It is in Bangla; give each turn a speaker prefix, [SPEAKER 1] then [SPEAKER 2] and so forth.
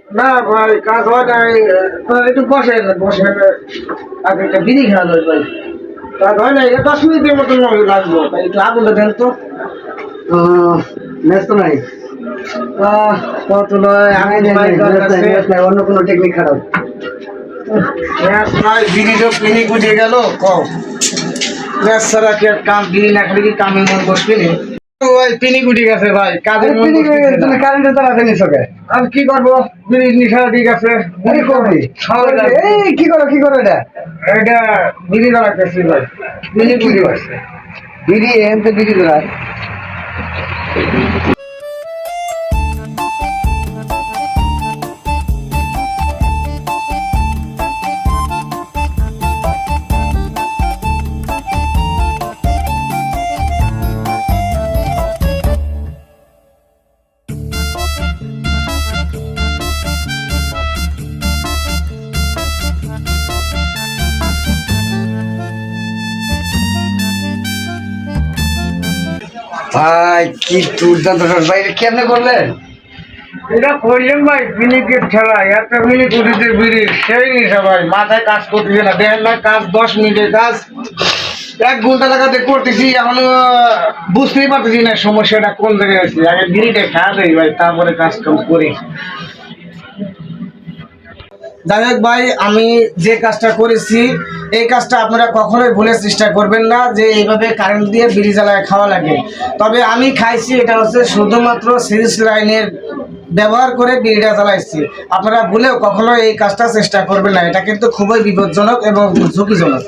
[SPEAKER 1] না ভাই কাজ হয় নাই। একটু বসেন বসেন, আগে একটা বিড়ি খাওয়া যায় ভাই। কাজ হয় নাই, 10 মিনিটের মতন লাগবো, তাই একটু আগুনটা দেন তো।
[SPEAKER 2] ম্যাচ তো নাই।
[SPEAKER 1] কত নয় আমি
[SPEAKER 2] অন্য কোনো টেকনিক খারাপ।
[SPEAKER 1] গ্যাস নাই, বিড়ি তো পিনি গুটিয়ে গেল। কও গ্যাস ছাড়া কি আর কাম, বিড়ি না খেলে কি কামে মন বসবি নি? ভাই পিনি গুটি গেছে ভাই, কাজের মন বসতেছে না।
[SPEAKER 2] তুমি কারেন্টের তারা ফেলিস ওকে।
[SPEAKER 1] আর কি করবো, বিড়ি নিশা ঠিক আছে।
[SPEAKER 2] আরে করবি এই কি করো এটা?
[SPEAKER 1] এটা বিড়ি দাঁড়াতেছি ভাই, পিনি গুটি গেছে।
[SPEAKER 2] বিড়ি এমতে বিড়ি ধরায়। ভাই কি দুর্দান্ত ভাই, এটা কেমনে করলেন?
[SPEAKER 1] এটা করলেন ভাই পিনিকের খেলা, একটা মিনিট উঠিতে বিড়ি সেই নিশা ভাই, মাথায় কাজ করতেছে না। দেখেন না কাজ 10 মিনিটের কাজ 1 ঘন্টা লাগাতে করতেছি, এখনো বুঝতেই পারতেছি না সমস্যাটা কোন জায়গায় আছে। আগে বিড়িটা খাওয়া দেয় ভাই, তারপরে কাজ কাম করি। যাই হোক ভাই, আমি যে কাজটা করেছি এই কাজটা আপনারা কখনোই ভুলের চেষ্টা করবেন না যে এইভাবে কারেন্ট দিয়ে বিড়ি জ্বালায় খাওয়া লাগে। তবে আমি খাইছি, এটা হচ্ছে শুধুমাত্র সিরিজ লাইনের ব্যবহার করে বিড়িটা জ্বালাইছি। আপনারা ভুলেও কখনো এই কাজটা চেষ্টা করবেন না, এটা কিন্তু খুবই বিপজ্জনক এবং ঝুঁকিজনক।